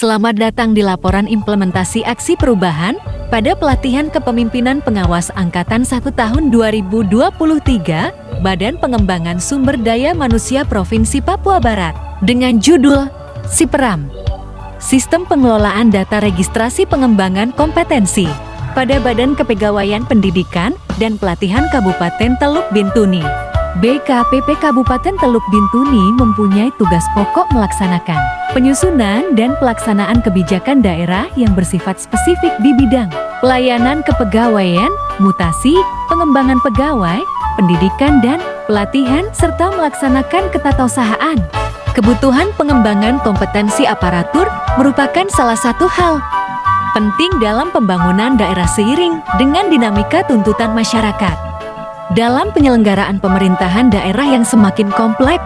Selamat datang di laporan implementasi aksi perubahan pada pelatihan kepemimpinan pengawas Angkatan 1 tahun 2023, Badan Pengembangan Sumber Daya Manusia Provinsi Papua Barat, dengan judul SIPRAM, Sistem Pengelolaan Data Registrasi Pengembangan Kompetensi, pada Badan Kepegawaian Pendidikan dan Pelatihan Kabupaten Teluk Bintuni. BKPP Kabupaten Teluk Bintuni mempunyai tugas pokok melaksanakan penyusunan dan pelaksanaan kebijakan daerah yang bersifat spesifik di bidang pelayanan kepegawaian, mutasi, pengembangan pegawai, pendidikan dan pelatihan, serta melaksanakan ketatausahaan. Kebutuhan pengembangan kompetensi aparatur merupakan salah satu hal penting dalam pembangunan daerah seiring dengan dinamika tuntutan masyarakat. Dalam penyelenggaraan pemerintahan daerah yang semakin kompleks,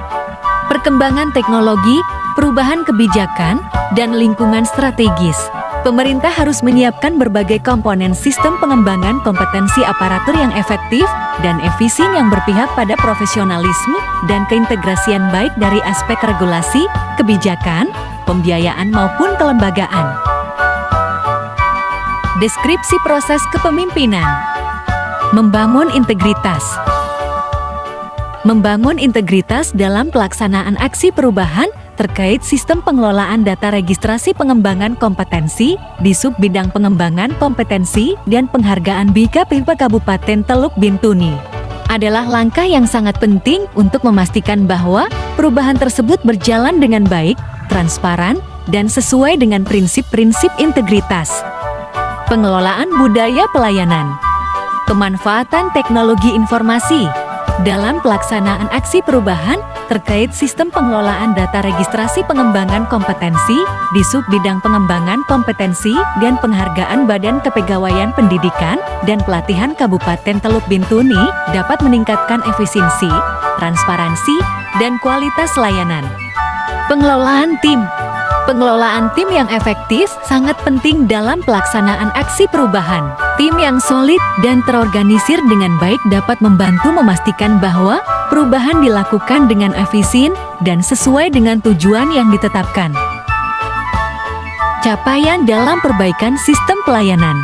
perkembangan teknologi, perubahan kebijakan, dan lingkungan strategis, pemerintah harus menyiapkan berbagai komponen sistem pengembangan kompetensi aparatur yang efektif dan efisien yang berpihak pada profesionalisme dan keintegrasian baik dari aspek regulasi, kebijakan, pembiayaan maupun kelembagaan. Deskripsi proses kepemimpinan. Membangun integritas. Membangun integritas dalam pelaksanaan aksi perubahan terkait sistem pengelolaan data registrasi pengembangan kompetensi di sub-bidang pengembangan kompetensi dan penghargaan BKPP Kabupaten Teluk Bintuni adalah langkah yang sangat penting untuk memastikan bahwa perubahan tersebut berjalan dengan baik, transparan, dan sesuai dengan prinsip-prinsip integritas. Pengelolaan budaya pelayanan. Pemanfaatan teknologi informasi dalam pelaksanaan aksi perubahan terkait sistem pengelolaan data registrasi pengembangan kompetensi di sub-bidang pengembangan kompetensi dan penghargaan Badan Kepegawaian Pendidikan dan Pelatihan Kabupaten Teluk Bintuni dapat meningkatkan efisiensi, transparansi, dan kualitas layanan. Pengelolaan tim. Pengelolaan tim yang efektif sangat penting dalam pelaksanaan aksi perubahan. Tim yang solid dan terorganisir dengan baik dapat membantu memastikan bahwa perubahan dilakukan dengan efisien dan sesuai dengan tujuan yang ditetapkan. Capaian dalam perbaikan sistem pelayanan.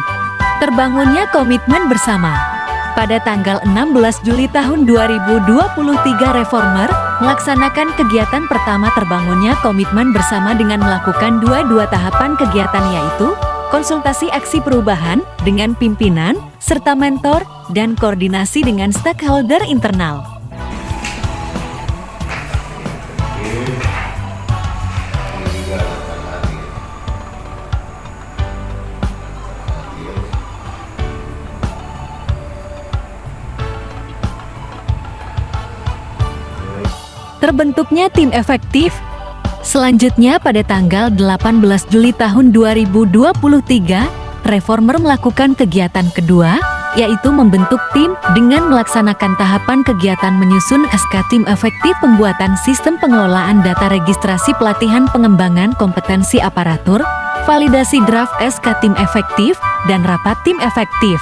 Terbangunnya komitmen bersama. Pada tanggal 16 Juli tahun 2023, Reformer melaksanakan kegiatan pertama terbangunnya komitmen bersama dengan melakukan dua tahapan kegiatan, yaitu konsultasi aksi perubahan dengan pimpinan, serta mentor, dan koordinasi dengan stakeholder internal. Terbentuknya tim efektif. Selanjutnya pada tanggal 18 Juli tahun 2023, Reformer melakukan kegiatan kedua, yaitu membentuk tim dengan melaksanakan tahapan kegiatan menyusun SK Tim Efektif Pembuatan Sistem Pengelolaan Data Registrasi Pelatihan Pengembangan Kompetensi Aparatur, validasi draft SK Tim Efektif, dan rapat tim efektif.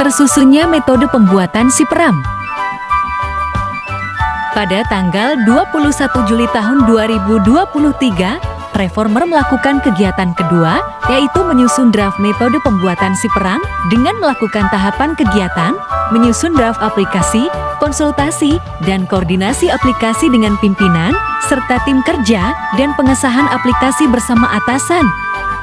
Tersusunnya metode pembuatan SIPRAM. Pada tanggal 21 Juli tahun 2023, Reformer melakukan kegiatan kedua, yaitu menyusun draft metode pembuatan SIPRAM dengan melakukan tahapan kegiatan, menyusun draft aplikasi, konsultasi, dan koordinasi aplikasi dengan pimpinan, serta tim kerja, dan pengesahan aplikasi bersama atasan.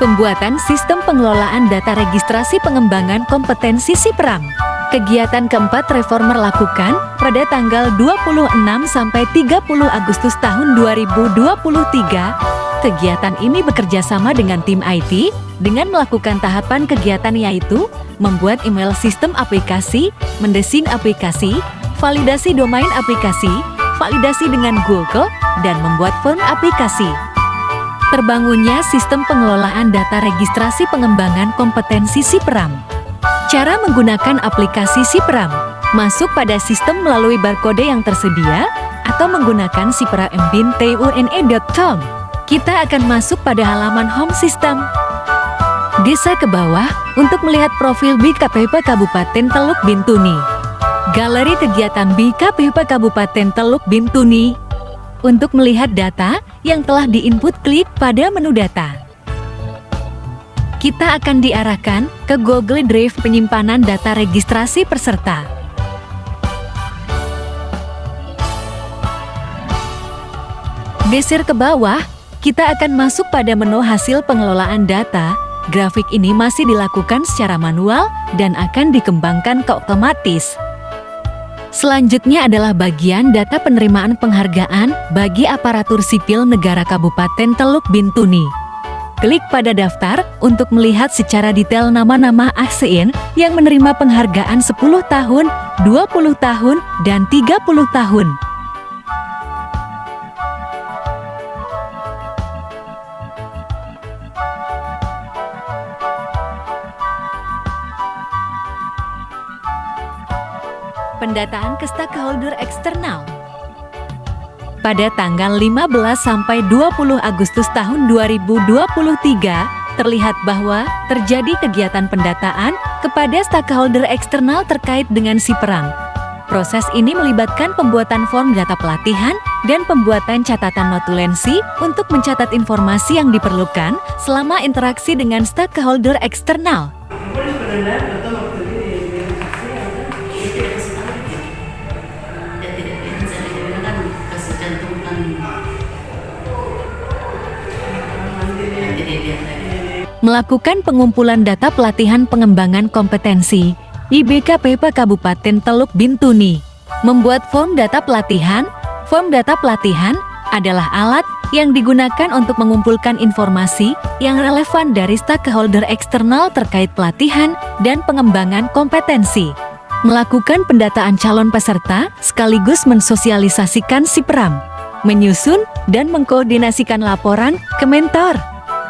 Pembuatan sistem pengelolaan data registrasi pengembangan kompetensi SIPRAM. Kegiatan keempat Reformer lakukan pada tanggal 26 sampai 30 Agustus tahun 2023. Kegiatan ini bekerja sama dengan tim IT dengan melakukan tahapan kegiatan, yaitu membuat email sistem aplikasi, mendesain aplikasi, validasi domain aplikasi, validasi dengan Google, dan membuat form aplikasi. Terbangunnya sistem pengelolaan data registrasi pengembangan kompetensi SIPRAM. Cara menggunakan aplikasi SIPRAM. Masuk pada sistem melalui barcode yang tersedia atau menggunakan sipra-mbin.tune.com. Kita akan masuk pada halaman home system. Geser ke bawah untuk melihat profil BKPP Kabupaten Teluk Bintuni. Galeri kegiatan BKPP Kabupaten Teluk Bintuni. Untuk melihat data yang telah diinput, klik pada menu data. Kita akan diarahkan ke Google Drive penyimpanan data registrasi peserta. Geser ke bawah, kita akan masuk pada menu hasil pengelolaan data. Grafik ini masih dilakukan secara manual dan akan dikembangkan ke otomatis. Selanjutnya adalah bagian data penerimaan penghargaan bagi aparatur sipil negara Kabupaten Teluk Bintuni. Klik pada daftar untuk melihat secara detail nama-nama ASN yang menerima penghargaan 10 tahun, 20 tahun, dan 30 tahun. Pendataan ke stakeholder eksternal. Pada tanggal 15 sampai 20 Agustus tahun 2023, terlihat bahwa terjadi kegiatan pendataan kepada stakeholder eksternal terkait dengan SIPRAM. Proses ini melibatkan pembuatan form data pelatihan dan pembuatan catatan notulensi untuk mencatat informasi yang diperlukan selama interaksi dengan stakeholder eksternal. Melakukan pengumpulan data pelatihan pengembangan kompetensi di BKPP Kabupaten Teluk Bintuni. Membuat form data pelatihan. Form data pelatihan adalah alat yang digunakan untuk mengumpulkan informasi yang relevan dari stakeholder eksternal terkait pelatihan dan pengembangan kompetensi. Melakukan pendataan calon peserta sekaligus mensosialisasikan SIPRAM. Menyusun dan mengkoordinasikan laporan ke mentor.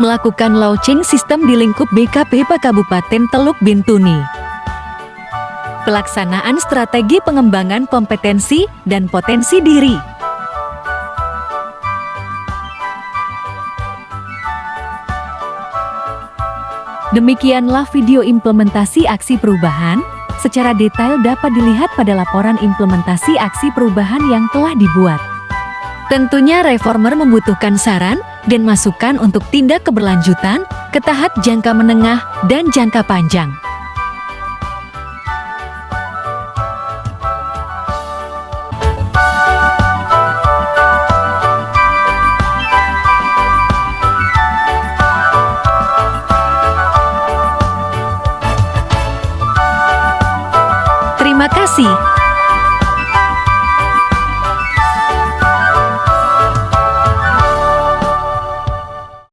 Melakukan launching sistem di lingkup BKPP Kabupaten Teluk Bintuni. Pelaksanaan strategi pengembangan kompetensi dan potensi diri. Demikianlah video implementasi aksi perubahan. Secara detail dapat dilihat pada laporan implementasi aksi perubahan yang telah dibuat. Tentunya reformer membutuhkan saran dan masukan untuk tindak keberlanjutan ke tahap jangka menengah dan jangka panjang. Terima kasih.